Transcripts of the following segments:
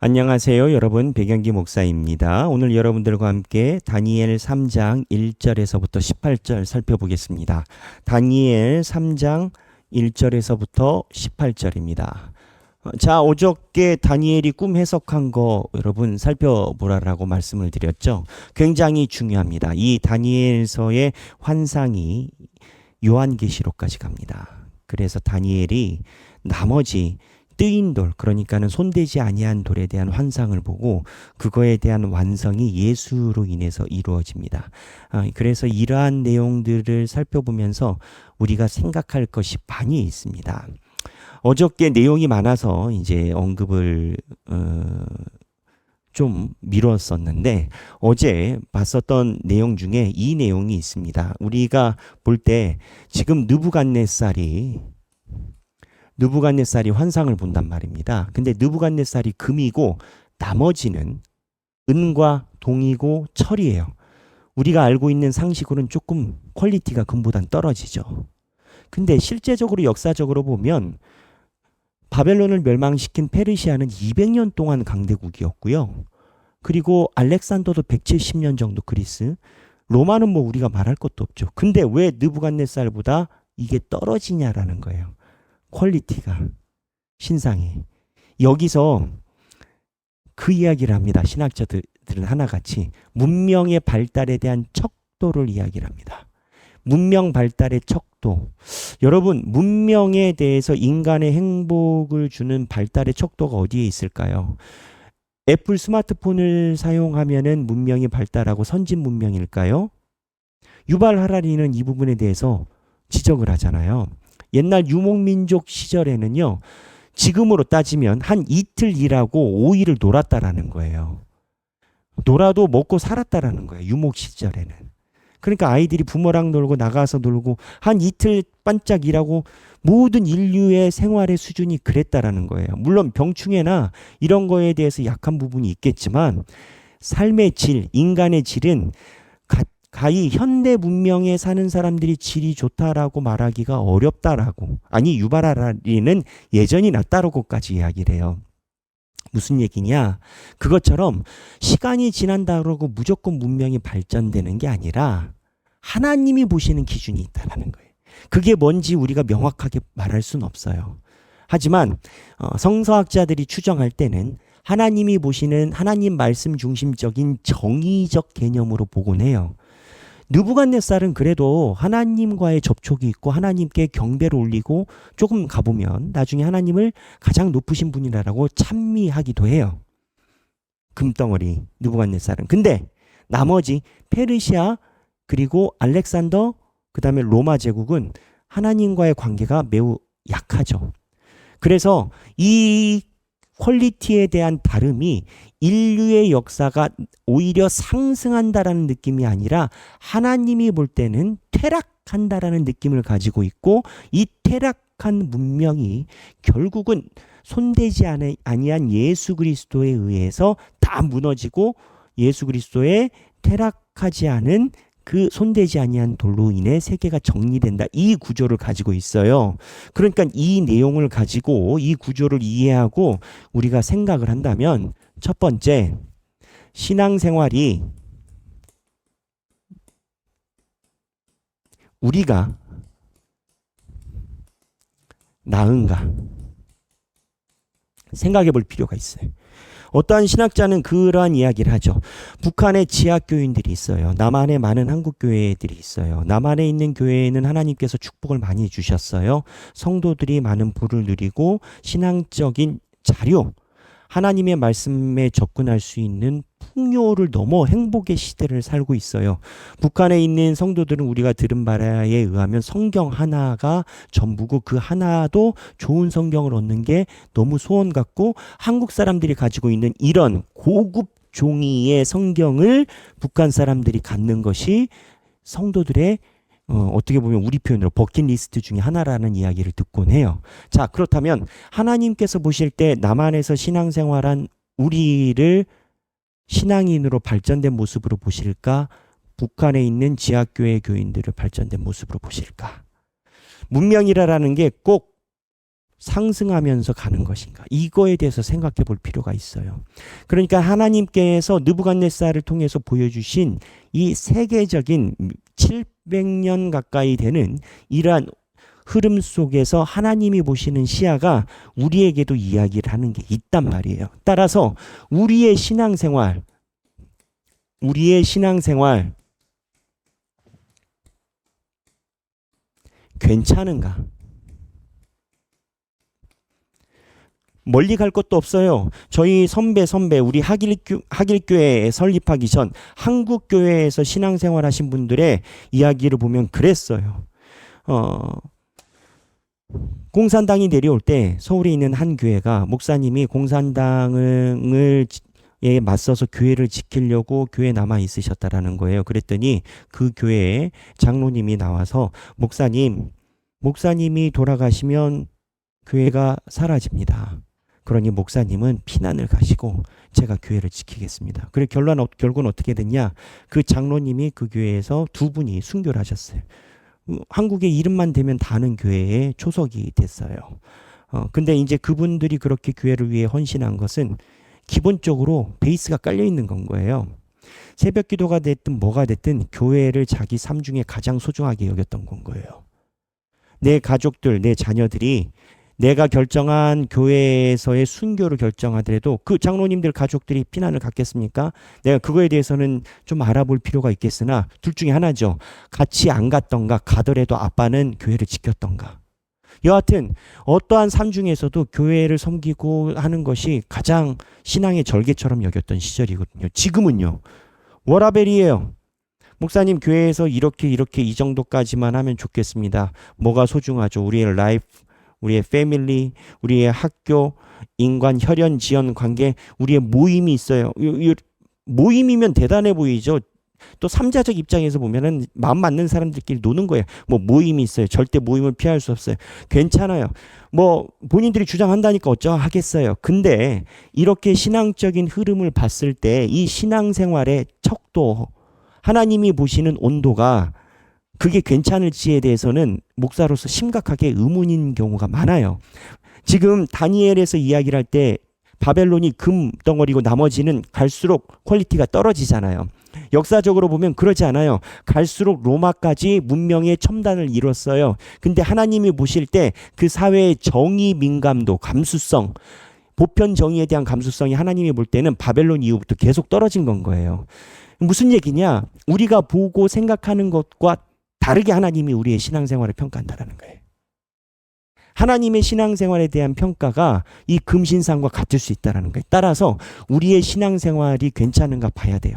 안녕하세요, 여러분. 백영기 목사입니다. 오늘 여러분들과 함께 다니엘 3장 1절에서부터 18절 살펴보겠습니다. 다니엘 3장 1절에서부터 18절입니다. 자, 어저께 다니엘이 꿈 해석한 거 여러분 살펴보라라고 말씀을 드렸죠. 굉장히 중요합니다. 이 다니엘서의 환상이 요한계시록까지 갑니다. 그래서 다니엘이 나머지 뜨인 돌, 그러니까는 손대지 아니한 돌에 대한 환상을 보고 그거에 대한 완성이 예수로 인해서 이루어집니다. 그래서 이러한 내용들을 살펴보면서 우리가 생각할 것이 많이 있습니다. 어저께 내용이 많아서 이제 언급을 좀 미뤘었는데 어제 봤었던 내용 중에 이 내용이 있습니다. 우리가 볼 때 지금 느부갓네살이 환상을 본단 말입니다. 근데 느부갓네살이 금이고 나머지는 은과 동이고 철이에요. 우리가 알고 있는 상식으로는 조금 퀄리티가 금보단 떨어지죠. 근데 실제적으로 역사적으로 보면 바벨론을 멸망시킨 페르시아는 200년 동안 강대국이었고요. 그리고 알렉산더도 170년 정도 그리스, 로마는 뭐 우리가 말할 것도 없죠. 근데 왜 느부갓네살보다 이게 떨어지냐라는 거예요. 퀄리티가, 신상이. 여기서 그 이야기를 합니다. 신학자들은 하나같이 문명의 발달에 대한 척도를 이야기를 합니다. 문명 발달의 척도. 여러분, 문명에 대해서 인간의 행복을 주는 발달의 척도가 어디에 있을까요? 애플 스마트폰을 사용하면은 문명이 발달하고 선진 문명일까요? 유발 하라리는 이 부분에 대해서 지적을 하잖아요. 옛날 유목민족 시절에는요, 지금으로 따지면 한 이틀 일하고 5일을 놀았다라는 거예요. 놀아도 먹고 살았다라는 거예요. 유목 시절에는. 그러니까 아이들이 부모랑 놀고 나가서 놀고 한 이틀 반짝 일하고 모든 인류의 생활의 수준이 그랬다라는 거예요. 물론 병충해나 이런 거에 대해서 약한 부분이 있겠지만 삶의 질, 인간의 질은 가히 현대 문명에 사는 사람들이 질이 좋다라고 말하기가 어렵다라고. 아니, 유발하라리는 예전이 낫다라고까지 이야기를 해요. 무슨 얘기냐? 그것처럼 시간이 지난다고 무조건 문명이 발전되는 게 아니라 하나님이 보시는 기준이 있다라는 거예요. 그게 뭔지 우리가 명확하게 말할 수는 없어요. 하지만 성서학자들이 추정할 때는 하나님이 보시는 하나님 말씀 중심적인 정의적 개념으로 보곤 해요. 느부갓네살은 그래도 하나님과의 접촉이 있고 하나님께 경배를 올리고 조금 가보면 나중에 하나님을 가장 높으신 분이라고 찬미하기도 해요. 금덩어리 느부갓네살은. 근데 나머지 페르시아 그리고 알렉산더 그다음에 로마 제국은 하나님과의 관계가 매우 약하죠. 그래서 이 퀄리티에 대한 다름이 인류의 역사가 오히려 상승한다라는 느낌이 아니라 하나님이 볼 때는 퇴락한다라는 느낌을 가지고 있고, 이 퇴락한 문명이 결국은 손대지 아니한 예수 그리스도에 의해서 다 무너지고 예수 그리스도의 퇴락하지 않은 그 손대지 아니한 돌로 인해 세계가 정리된다. 이 구조를 가지고 있어요. 그러니까 이 내용을 가지고 이 구조를 이해하고 우리가 생각을 한다면, 첫 번째, 신앙생활이 우리가 나은가 생각해 볼 필요가 있어요. 어떠한 신학자는 그러한 이야기를 하죠. 북한에 지하교인들이 있어요. 남한에 많은 한국교회들이 있어요. 남한에 있는 교회에는 하나님께서 축복을 많이 주셨어요. 성도들이 많은 부를 누리고 신앙적인 자료, 하나님의 말씀에 접근할 수 있는 풍요를 넘어 행복의 시대를 살고 있어요. 북한에 있는 성도들은 우리가 들은 바에 의하면 성경 하나가 전부고 그 하나도 좋은 성경을 얻는 게 너무 소원 같고, 한국 사람들이 가지고 있는 이런 고급 종이의 성경을 북한 사람들이 갖는 것이 성도들의 어떻게 보면 우리 표현으로 버킷리스트 중에 하나라는 이야기를 듣곤 해요. 자, 그렇다면 하나님께서 보실 때 남한에서 신앙생활한 우리를 신앙인으로 발전된 모습으로 보실까? 북한에 있는 지하교회 교인들을 발전된 모습으로 보실까? 문명이라는 게 꼭 상승하면서 가는 것인가? 이거에 대해서 생각해 볼 필요가 있어요. 그러니까 하나님께서 느부갓네살을 통해서 보여주신 이 세계적인 700년 가까이 되는 이러한 흐름 속에서 하나님이 보시는 시야가 우리에게도 이야기를 하는 게 있단 말이에요. 따라서 우리의 신앙생활 괜찮은가? 멀리 갈 것도 없어요. 저희 선배 우리 하길교회 설립하기 전 한국교회에서 신앙생활 하신 분들의 이야기를 보면 그랬어요. 공산당이 내려올 때 서울에 있는 한 교회가 목사님이 공산당을 에 맞서서 교회를 지키려고 교회에 남아 있으셨다라는 거예요. 그랬더니 그 교회에 장로님이 나와서 목사님이 돌아가시면 교회가 사라집니다. 그러니 목사님은 피난을 가시고 제가 교회를 지키겠습니다. 그리고 결국은 어떻게 됐냐? 그 장로님이 그 교회에서 두 분이 순교를 하셨어요. 한국의 이름만 대면 다 아는 교회에 초석이 됐어요. 근데 이제 그분들이 그렇게 교회를 위해 헌신한 것은 기본적으로 베이스가 깔려 있는 건 거예요. 새벽 기도가 됐든 뭐가 됐든 교회를 자기 삶 중에 가장 소중하게 여겼던 건 거예요. 내 가족들, 내 자녀들이 내가 결정한 교회에서의 순교를 결정하더라도 그 장로님들 가족들이 피난을 갔겠습니까? 내가 그거에 대해서는 좀 알아볼 필요가 있겠으나 둘 중에 하나죠. 같이 안 갔던가 가더라도 아빠는 교회를 지켰던가. 여하튼 어떠한 삶 중에서도 교회를 섬기고 하는 것이 가장 신앙의 절개처럼 여겼던 시절이거든요. 지금은요. 워라벨이에요. 목사님 교회에서 이렇게 이 정도까지만 하면 좋겠습니다. 뭐가 소중하죠? 우리의 라이프, 우리의 패밀리, 우리의 학교, 인간, 혈연, 지연, 관계, 우리의 모임이 있어요. 모임이면 대단해 보이죠. 또 삼자적 입장에서 보면은 마음 맞는 사람들끼리 노는 거예요. 뭐 모임이 있어요. 절대 모임을 피할 수 없어요. 괜찮아요. 뭐 본인들이 주장한다니까 어쩌하겠어요. 근데 이렇게 신앙적인 흐름을 봤을 때 이 신앙생활의 척도, 하나님이 보시는 온도가 그게 괜찮을지에 대해서는 목사로서 심각하게 의문인 경우가 많아요. 지금 다니엘에서 이야기를 할 때 바벨론이 금 덩어리고 나머지는 갈수록 퀄리티가 떨어지잖아요. 역사적으로 보면 그러지 않아요. 갈수록 로마까지 문명의 첨단을 이뤘어요. 근데 하나님이 보실 때 그 사회의 정의 민감도, 감수성, 보편 정의에 대한 감수성이 하나님이 볼 때는 바벨론 이후부터 계속 떨어진 건 거예요. 무슨 얘기냐? 우리가 보고 생각하는 것과 다르게 하나님이 우리의 신앙생활을 평가한다는 거예요. 하나님의 신앙생활에 대한 평가가 이 금신상과 같을 수 있다는 거예요. 따라서 우리의 신앙생활이 괜찮은가 봐야 돼요.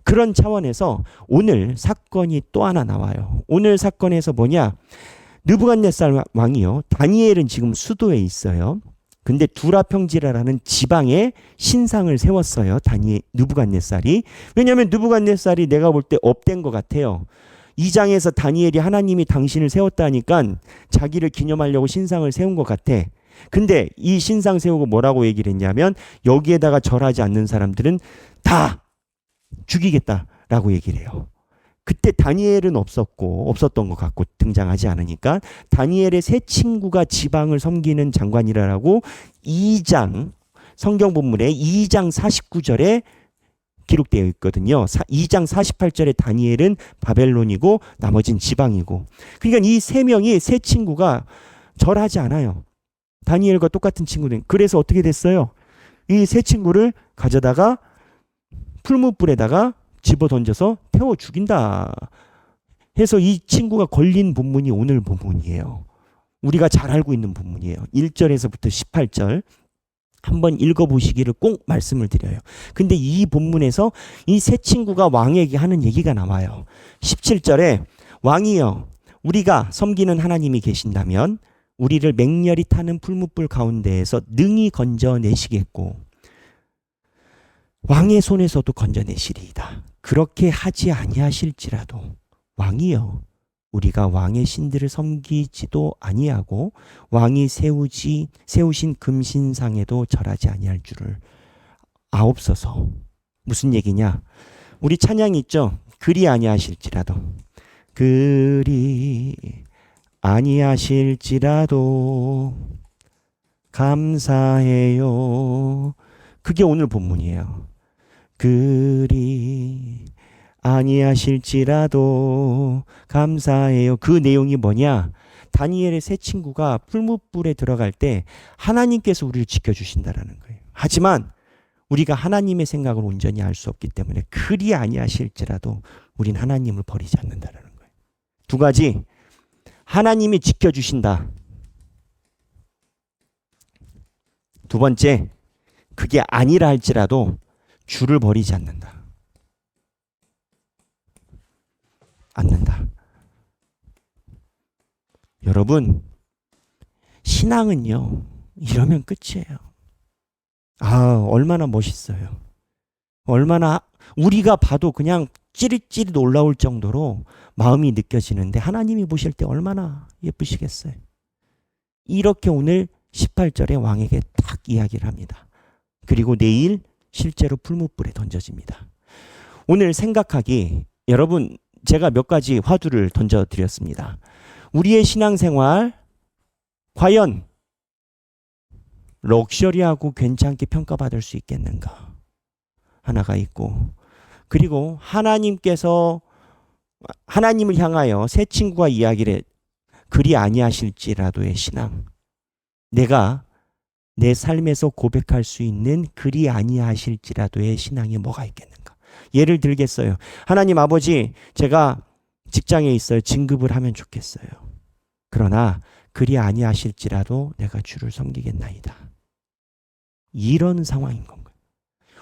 그런 차원에서 오늘 사건이 또 하나 나와요. 오늘 사건에서 뭐냐? 느부갓네살 왕이요. 다니엘은 지금 수도에 있어요. 근데 두라 평지라라는 지방에 신상을 세웠어요. 느부갓네살이. 왜냐하면 느부갓네살이 내가 볼 때 업된 것 같아요. 2장에서 다니엘이 하나님이 당신을 세웠다니까 자기를 기념하려고 신상을 세운 것 같아. 근데 이 신상 세우고 뭐라고 얘기를 했냐면 여기에다가 절하지 않는 사람들은 다 죽이겠다라고 얘기를 해요. 그때 다니엘은 없었던 것 같고 등장하지 않으니까 다니엘의 세 친구가 지방을 섬기는 장관이라고 2장 성경 본문에 2장 49절에 기록되어 있거든요. 2장 48절에 다니엘은 바벨론이고 나머진 지방이고. 그러니까 이 세 명이 세 친구가 절하지 않아요. 다니엘과 똑같은 친구들. 그래서 어떻게 됐어요? 이 세 친구를 가져다가 풀무불에다가 집어 던져서 태워 죽인다. 해서 이 친구가 걸린 본문이 오늘 본문이에요. 우리가 잘 알고 있는 본문이에요. 1절에서부터 18절. 한번 읽어보시기를 꼭 말씀을 드려요. 근데 이 본문에서 이 세 친구가 왕에게 하는 얘기가 나와요. 17절에 왕이여 우리가 섬기는 하나님이 계신다면 우리를 맹렬히 타는 풀무불 가운데에서 능히 건져내시겠고 왕의 손에서도 건져내시리이다. 그렇게 하지 아니하실지라도 왕이여 우리가 왕의 신들을 섬기지도 아니하고 왕이 세우신 금신상에도 절하지 아니할 줄을 아옵소서. 무슨 얘기냐? 우리 찬양이 있죠. 그리 아니하실지라도 그리 아니하실지라도 감사해요. 그게 오늘 본문이에요. 그리 아니하실지라도 감사해요. 그 내용이 뭐냐? 다니엘의 세 친구가 풀무불에 들어갈 때 하나님께서 우리를 지켜주신다라는 거예요. 하지만 우리가 하나님의 생각을 온전히 알 수 없기 때문에 그리 아니하실지라도 우린 하나님을 버리지 않는다라는 거예요. 두 가지. 하나님이 지켜주신다. 두 번째, 그게 아니라 할지라도 주를 버리지 않는다. 않는다. 여러분, 신앙은요, 이러면 끝이에요. 얼마나 멋있어요. 얼마나 우리가 봐도 그냥 찌릿찌릿 올라올 정도로 마음이 느껴지는데 하나님이 보실 때 얼마나 예쁘시겠어요. 이렇게 오늘 18절에 왕에게 딱 이야기를 합니다. 그리고 내일 실제로 풀무불에 던져집니다. 오늘 생각하기, 여러분 제가 몇 가지 화두를 던져드렸습니다. 우리의 신앙생활 과연 럭셔리하고 괜찮게 평가받을 수 있겠는가? 하나가 있고, 그리고 하나님을 향하여 새 친구가 이야기를 그리 아니하실지라도의 신앙, 내가 내 삶에서 고백할 수 있는 그리 아니하실지라도의 신앙이 뭐가 있겠는가? 예를 들겠어요. 하나님 아버지, 제가 직장에 있어요. 진급을 하면 좋겠어요. 그러나 그리 아니하실지라도 내가 주를 섬기겠나이다. 이런 상황인 건가요?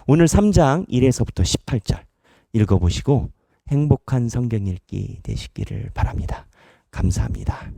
오늘 3장 1에서부터 18절 읽어보시고 행복한 성경 읽기 되시기를 바랍니다. 감사합니다.